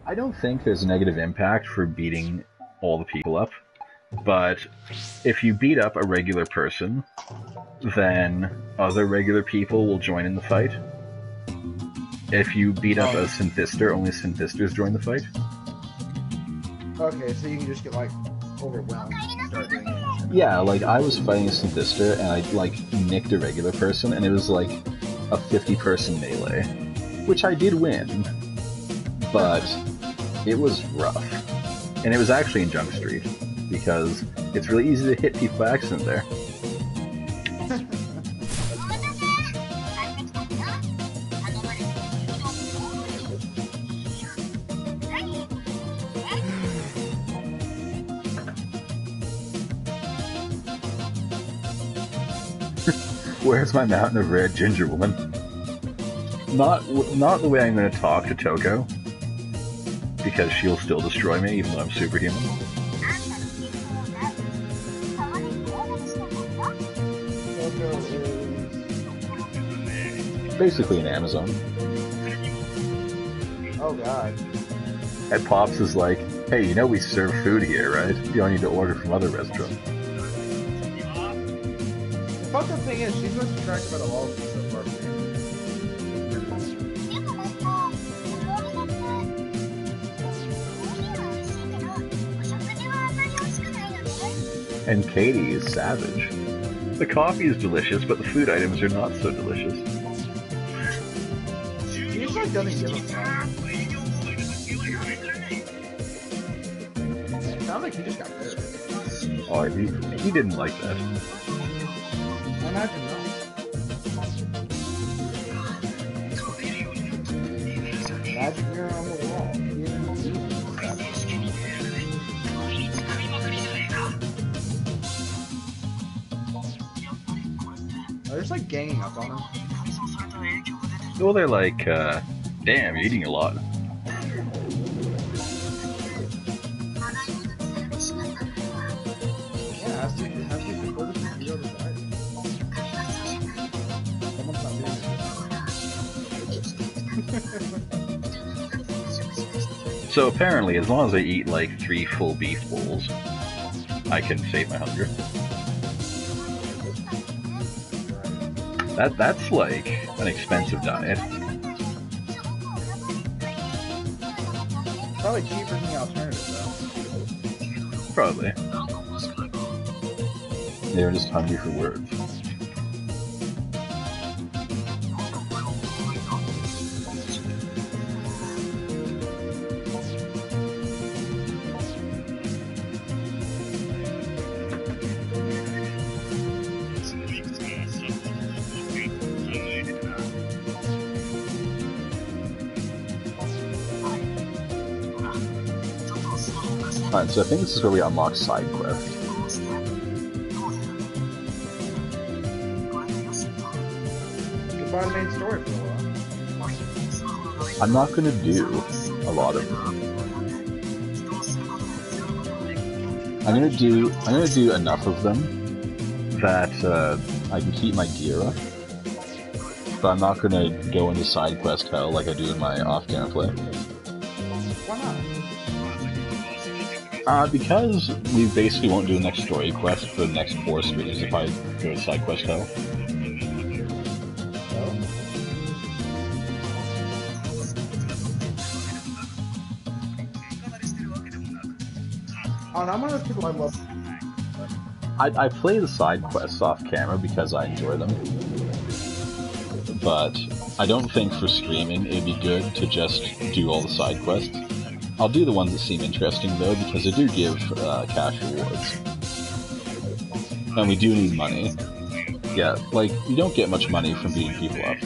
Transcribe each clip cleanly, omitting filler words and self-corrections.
I don't think there's a negative impact for beating all the people up, but if you beat up a regular person, then other regular people will join in the fight. If you beat up a Synthister, only Synthisters join the fight. Okay, so you can just get, like, overwhelmed and start doing it. Yeah, like, I was fighting a Synthister, and I, like, nicked a regular person, and it was, like, a 50-person melee. Which I did win, but it was rough. And it was actually in Junk Street, because it's really easy to hit people by accident there. Where's my mountain of red ginger woman? Not the way I'm going to talk to Toko, because she'll still destroy me even though I'm superhuman. Basically an Amazon. Oh god. And Pops is like, hey, you know we serve food here, right? You don't need to order from other restaurants. The fucked up thing is, she's most attracted by the walls so far from here. And Katie is savage. The coffee is delicious, but the food items are not so delicious. She just like doesn't give a fuck. It sounds like he just got pissed. Oh, he didn't like that. I imagine not. Magic mirror on the wall. They're just like ganging up on him. Well, they're like, damn, you're eating a lot. Yeah, it has to be recorded from the other side. Someone's not doing it. So apparently, as long as I eat like 3 full beef bowls, I can save my hunger. That's like an expensive diet. Probably cheaper than the alternative, though. Probably. They're just hungry for words. Alright, so I think this is where we unlock side quests. Goodbye to main story for a while. I'm not gonna do a lot of them. I'm gonna do enough of them that I can keep my gear up. But I'm not gonna go into side quest hell like I do in my off-camera play. Why not? Because we basically won't do the next story quest for the next 4 streams if I go to side quest hell. Oh, I'm one of those people I love. I play the side quests off camera because I enjoy them. But I don't think for streaming it'd be good to just do all the side quests. I'll do the ones that seem interesting though, because they do give cash rewards. And we do need money. Yeah, like, you don't get much money from beating people up.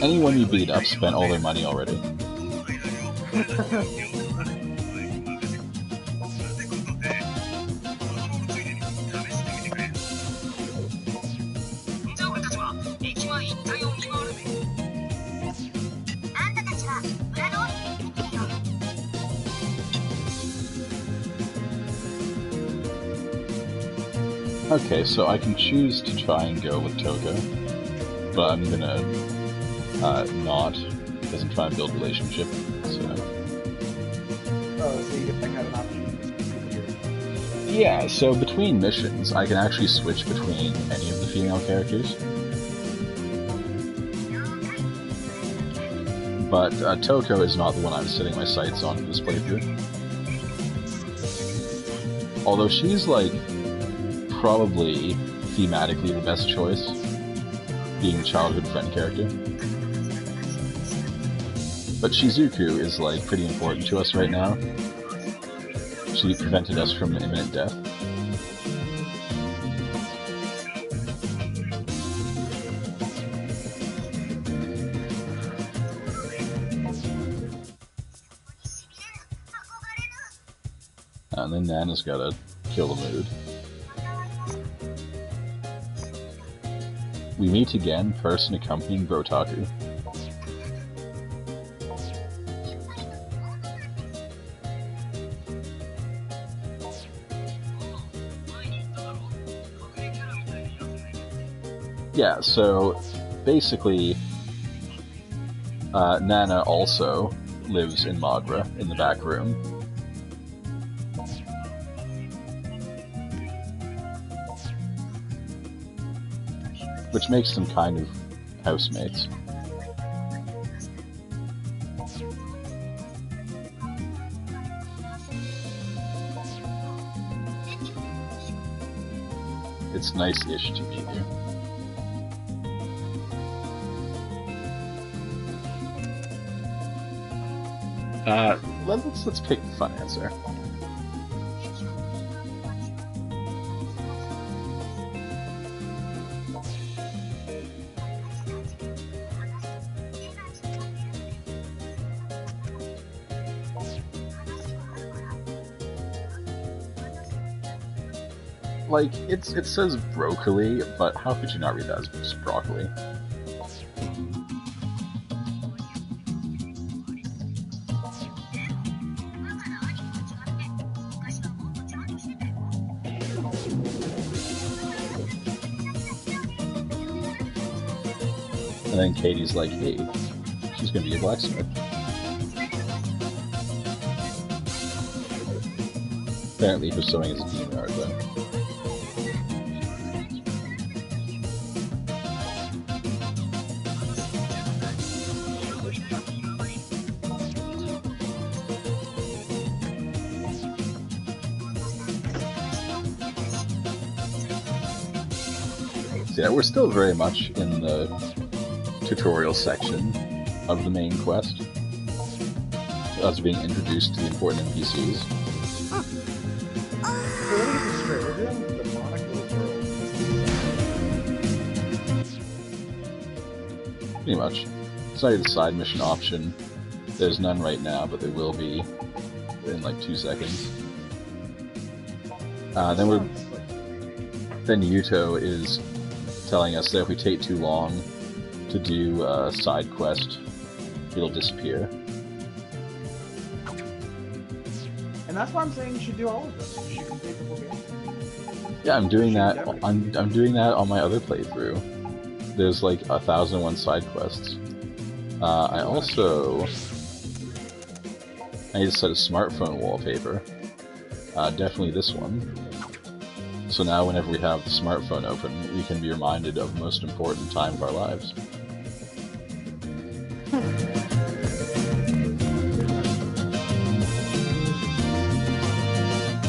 Anyone you beat up spent all their money already. Okay, so I can choose to try and go with Toko, but I'm gonna doesn't try and build relationship, so... Oh, so you get like, have an option to speak. Yeah, so between missions, I can actually switch between any of the female characters. But Toko is not the one I'm setting my sights on for this playthrough. Although she's, like, probably thematically the best choice, being the childhood friend character. But Shizuku is, like, pretty important to us right now. She prevented us from imminent death. And then Nana's gotta kill the mood. We meet again, person accompanying Brotaku. Yeah, so basically, Nana also lives in Magra, in the back room. Which makes them kind of housemates. It's nice-ish to be here. Let's pick the fun answer. Like, it says broccoli, but how could you not read that as just broccoli? And then Katie's like, hey, she's gonna be a blacksmith. Apparently her sewing is a demon art, though. So yeah, we're still very much in the tutorial section of the main quest. Us being introduced to the important NPCs. So let me get this straight. We're dealing with demonic little girls. Pretty much. It's not even a side mission option. There's none right now, but there will be in like 2 seconds. Then Yuto is telling us that if we take too long to do a side quest, it'll disappear. And that's why I'm saying you should do all of them. You should complete the full game. Yeah, I'm doing that. I'm doing that on my other playthrough. There's like 1,001 side quests. I also need to set a smartphone wallpaper. Definitely this one. So now whenever we have the smartphone open, we can be reminded of the most important time of our lives.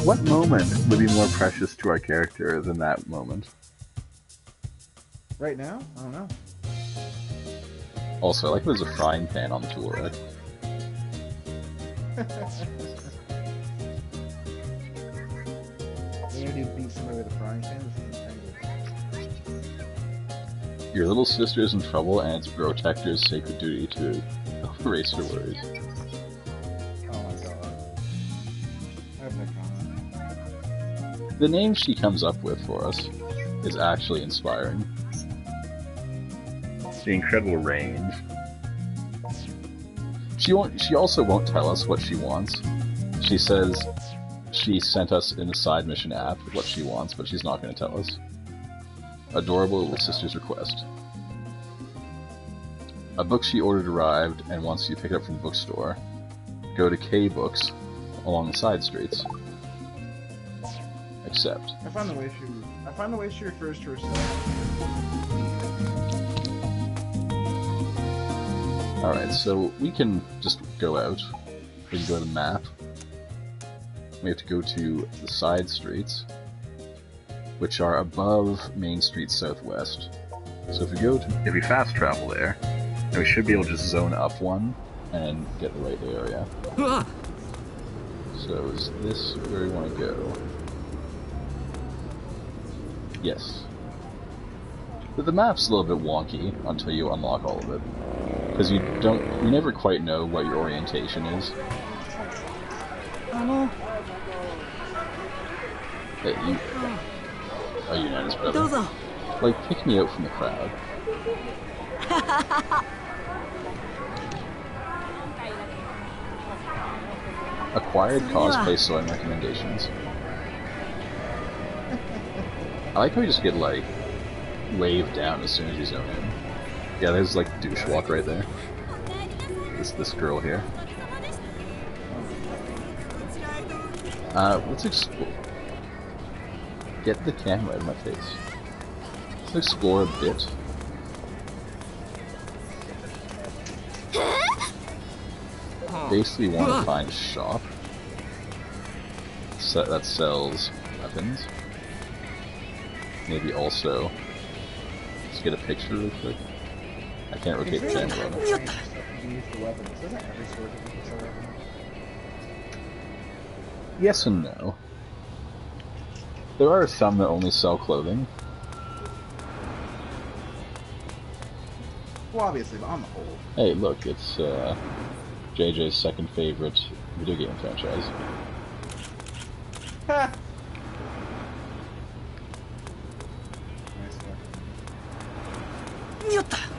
What moment would be more precious to our character than that moment? Right now? I don't know. Also, I like there's a frying pan on the tool rack. You gonna do beat somebody with a frying pan? This is Your little sister is in trouble, and it's Protector's sacred duty to erase her worries. oh my god. I have no comment. The name she comes up with for us is actually inspiring. The incredible range. She also won't tell us what she wants. She says she sent us in the side mission app what she wants, but she's not going to tell us. Adorable little sister's request. A book she ordered arrived and wants you to pick it up from the bookstore. Go to K Books along the side streets. Accept. I find the way she refers to herself. Alright, so we can just go out. We can go to the map. We have to go to the side streets, which are above Main Street Southwest. So if we fast travel there, then we should be able to just zone up one and get the right area. So is this where we want to go? Yes. But the map's a little bit wonky until you unlock all of it. Because you never quite know what your orientation is. Hey, you... Oh, you're not his brother. Like, pick me out from the crowd. Acquired cosplay sewing recommendations. I like how you just get, like, waved down as soon as you zone in. Yeah, there's, like, douche walk right there. This girl here. Let's explore. Get the camera out of my face. Let's explore a bit. Basically want to find a shop that sells weapons. Maybe also, let's get a picture real quick. I can't rotate the camera on it. Yes and no. There are some that only sell clothing. Well, obviously, but on the whole. Hey, look, it's JJ's second favorite video game franchise. Ha!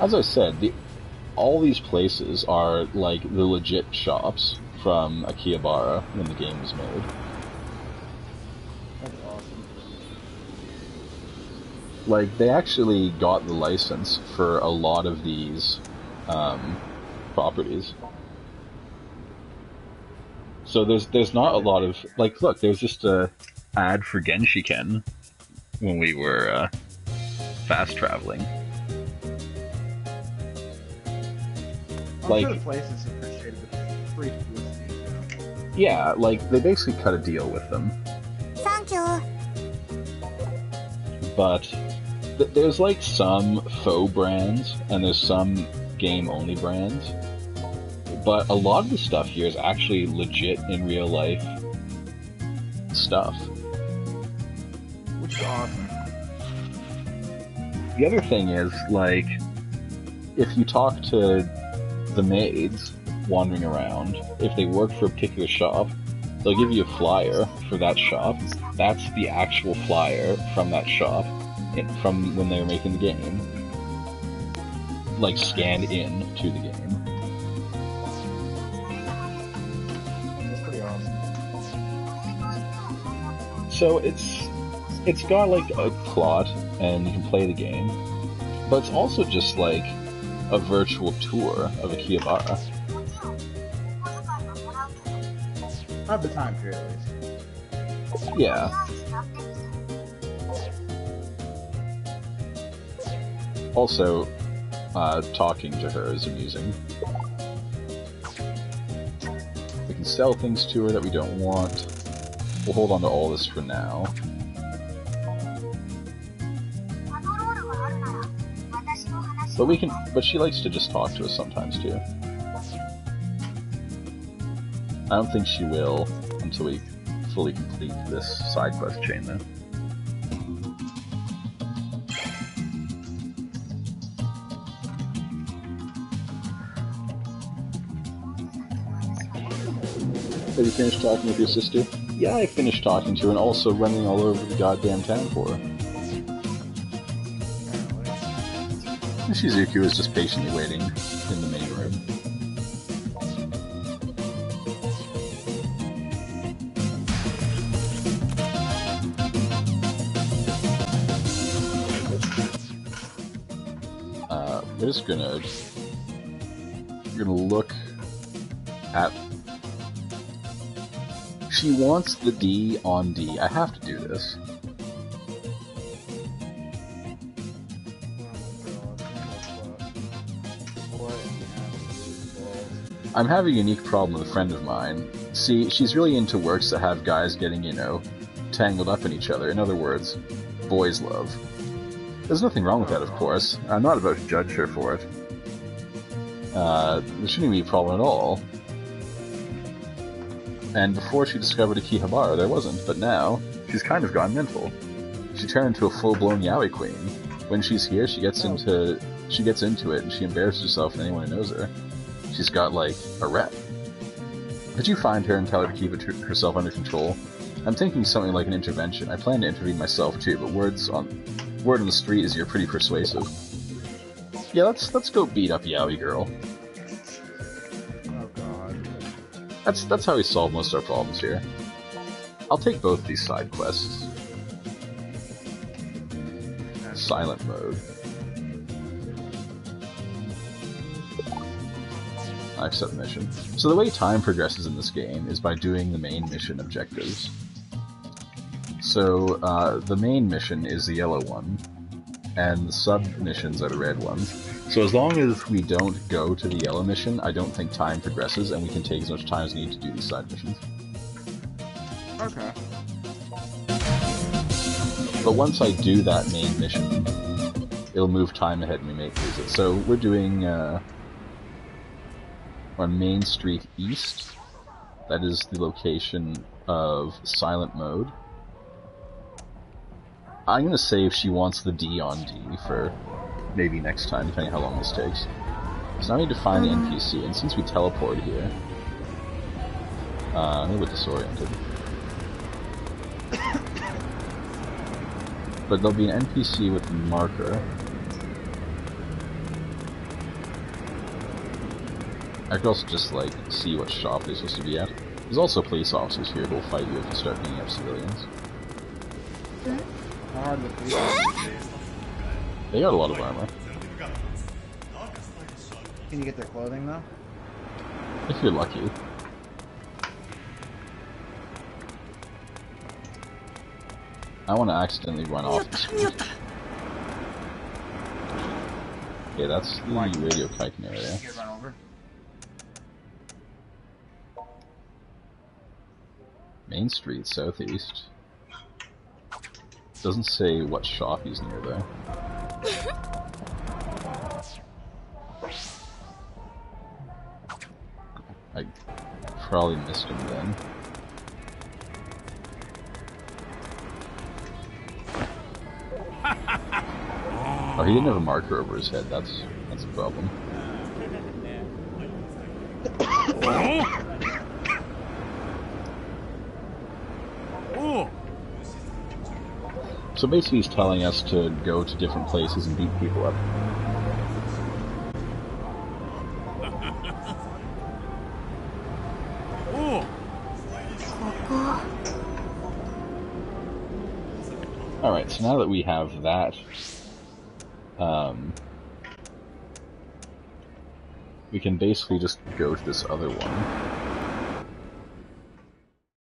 As I said, all these places are like the legit shops from Akihabara when the game was made. That's awesome. Like, they actually got the license for a lot of these properties. So there's not a lot of, like, look, there's just a ad for Genshiken when we were fast traveling. I'm sure the places appreciated the free publicity. Yeah, like, they basically cut a deal with them. Thank you. But there's like some faux brands, and there's some game-only brands. But a lot of the stuff here is actually legit in real life stuff. Which is awesome. The other thing is, like, if you talk to the maids wandering around, if they work for a particular shop, they'll give you a flyer for that shop. That's the actual flyer from that shop, from when they were making the game. Like, scanned in to the game. That's pretty awesome. So it's got like a plot, and you can play the game, but it's also just like a virtual tour of Akihabara. Of the time period, at least. Yeah. Also, talking to her is amusing. We can sell things to her that we don't want. We'll hold on to all this for now. But she likes to just talk to us sometimes too. I don't think she will until we fully complete this side quest chain though. Have you finished talking with your sister? Yeah, I finished talking to her and also running all over the goddamn town for her. Shizuku is just patiently waiting in the main room. We're just gonna gonna look at... She wants the D on D. I have to do this. I'm having a unique problem with a friend of mine. See, she's really into works that have guys getting, you know, tangled up in each other. In other words, boys love. There's nothing wrong with that, of course. I'm not about to judge her for it. There shouldn't be a problem at all. And before she discovered Akihabara, there wasn't, but now, she's kind of gone mental. She turned into a full-blown yaoi queen. When she's here, she gets into it, and she embarrasses herself and anyone who knows her. She's got, like, a rep. Did you find her and tell her to keep herself under control? I'm thinking something like an intervention. I plan to intervene myself too, but word on the street is you're pretty persuasive. Yeah, let's go beat up Yaoi Girl. Oh god. That's how we solve most of our problems here. I'll take both these side quests. Silent mode. I accept the mission. So the way time progresses in this game is by doing the main mission objectives. So the main mission is the yellow one, and the sub-missions are the red ones. So as long as we don't go to the yellow mission, I don't think time progresses, and we can take as much time as we need to do these side missions. Okay. But once I do that main mission, it'll move time ahead and we may lose it. So we're doing on Main Street East. That is the location of silent mode. I'm gonna say if she wants the D on D for maybe next time, depending on how long this takes. So now I need to find the NPC, and since we teleported here, I'm a little bit disoriented. But there'll be an NPC with a marker. I could also just, like, see what shop they're supposed to be at. There's also police officers here who will fight you if you start beating up civilians. They got a lot of armor. Can you get their clothing, though? If you're lucky. I want to accidentally run off the street. Okay, that's the radio kiting area. Main Street, southeast. Doesn't say what shop he's near though. I probably missed him then. Oh, he didn't have a marker over his head. That's a problem. So basically he's telling us to go to different places and beat people up. Alright, so now that we have that, we can basically just go to this other one.